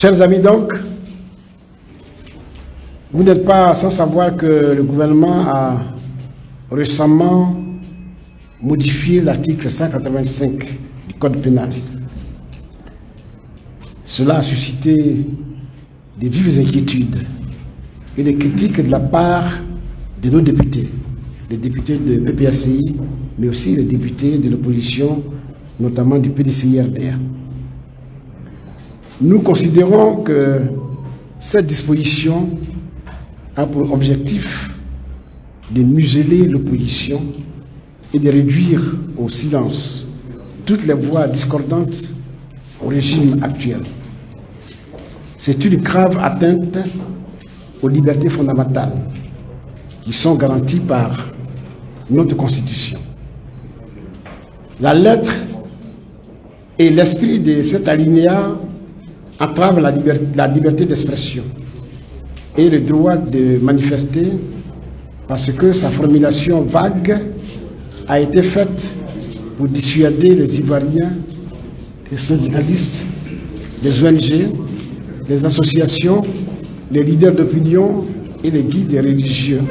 Chers amis, donc, vous n'êtes pas sans savoir que le gouvernement a récemment modifié l'article 185 du Code pénal. Cela a suscité des vives inquiétudes et des critiques de la part de nos députés, les députés de PPACI, mais aussi les députés de l'opposition, notamment du PDCI-RDR. Nous considérons que cette disposition a pour objectif de museler l'opposition et de réduire au silence toutes les voix discordantes au régime actuel. C'est une grave atteinte aux libertés fondamentales qui sont garanties par notre Constitution. La lettre et l'esprit de cet alinéa entravent la liberté d'expression et le droit de manifester parce que sa formulation vague a été faite pour dissuader les Ivoiriens, les syndicalistes, les ONG, les associations, les leaders d'opinion et les guides religieux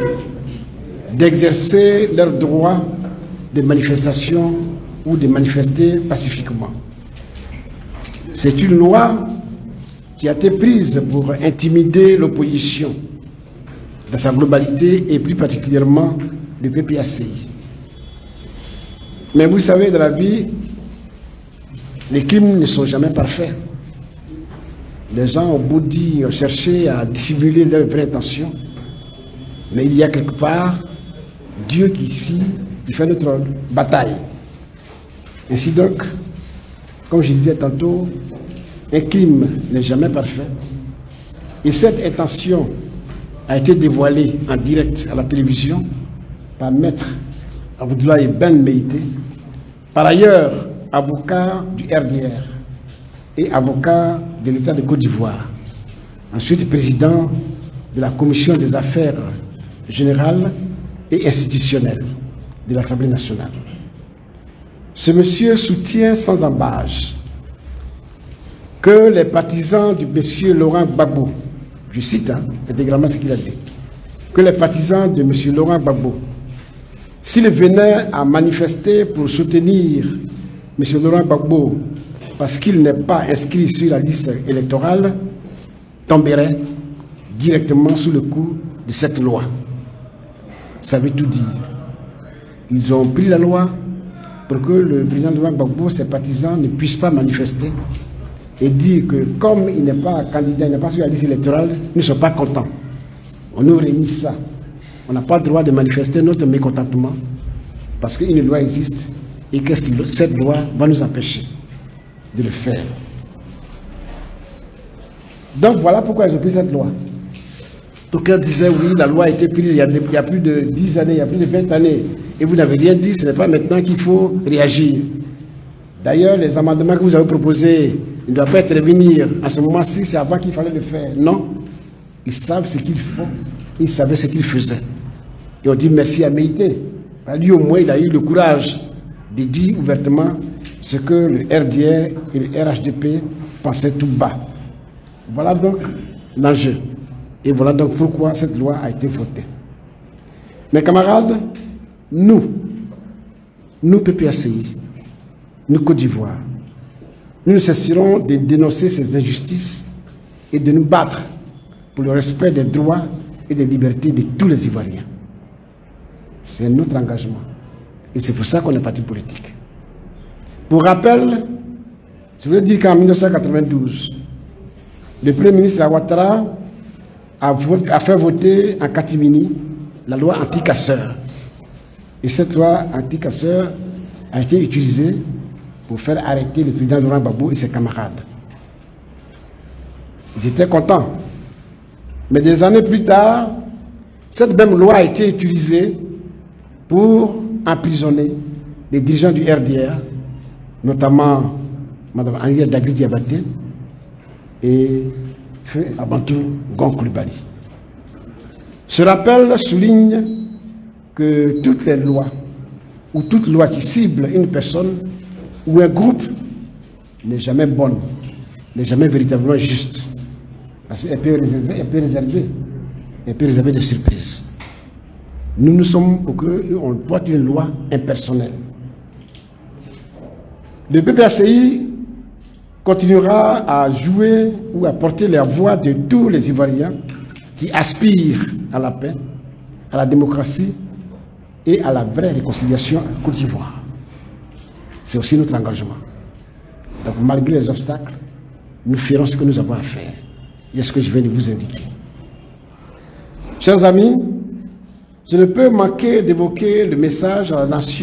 d'exercer leur droit de manifestation ou de manifester pacifiquement. C'est une loi qui a été prise pour intimider l'opposition dans sa globalité et plus particulièrement le PPACI. Mais vous savez, dans la vie, les crimes ne sont jamais parfaits. Les gens ont beau dire, chercher à dissimuler leurs vraies intentions, mais il y a quelque part Dieu qui fait notre bataille. Ainsi donc, comme je disais tantôt, un crime n'est jamais parfait. Et cette intention a été dévoilée en direct à la télévision par Maître Abdoulaye Ben Meïté, par ailleurs avocat du RDR et avocat de l'État de Côte d'Ivoire, ensuite président de la Commission des affaires générales et institutionnelles de l'Assemblée nationale. Ce monsieur soutient sans embâche que les partisans du monsieur Laurent Gbagbo, je cite intégralement ce qu'il a dit, que les partisans de monsieur Laurent Gbagbo, s'ils venaient à manifester pour soutenir monsieur Laurent Gbagbo parce qu'il n'est pas inscrit sur la liste électorale, tomberaient directement sous le coup de cette loi. Ça veut tout dire. Ils ont pris la loi pour que le président Laurent Gbagbo, ses partisans, ne puissent pas manifester et dire que comme il n'est pas candidat, il n'est pas sur la liste électorale, nous ne sommes pas contents. On nous réunit ça. On n'a pas le droit de manifester notre mécontentement parce qu'une loi existe et que cette loi va nous empêcher de le faire. Donc voilà pourquoi ils ont pris cette loi. D'aucuns disaient oui, la loi a été prise il y a plus de 10 années, il y a plus de 20 années, et vous n'avez rien dit, ce n'est pas maintenant qu'il faut réagir. D'ailleurs, les amendements que vous avez proposés ne doivent pas intervenir à ce moment-ci, c'est avant qu'il fallait le faire. Non, ils savent ce qu'ils font, ils savaient ce qu'ils faisaient. Et on dit merci à Meïté. Lui au moins, il a eu le courage de dire ouvertement ce que le RDR et le RHDP pensaient tout bas. Voilà donc l'enjeu. Et voilà donc pourquoi cette loi a été votée. Mes camarades, nous PPACI, nous Côte d'Ivoire, nous ne cesserons de dénoncer ces injustices et de nous battre pour le respect des droits et des libertés de tous les Ivoiriens. C'est notre engagement. Et c'est pour ça qu'on est parti politique. Pour rappel, je voulais dire qu'en 1992, le Premier ministre Ouattara a fait voter en catimini la loi anti-casseurs. Et cette loi anti-casseurs a été utilisée pour faire arrêter le président Laurent Gbagbo et ses camarades. Ils étaient contents. Mais des années plus tard, cette même loi a été utilisée pour emprisonner les dirigeants du RDR, notamment Mme Henriette Dagri-Diabaté et Feu Abantou Gon Coulibaly. Ce rappel souligne que toutes les lois ou toute loi qui cible une personne ou un groupe n'est jamais bonne, n'est jamais véritablement juste. Parce qu'elle peut réserver des surprises. Nous sommes pour qu'on porte une loi impersonnelle. Le PPACI continuera à jouer ou à porter la voix de tous les Ivoiriens qui aspirent à la paix, à la démocratie et à la vraie réconciliation en Côte d'Ivoire. C'est aussi notre engagement. Donc, malgré les obstacles, nous ferons ce que nous avons à faire. Et ce que je viens de vous indiquer. Chers amis, je ne peux manquer d'évoquer le message à la nation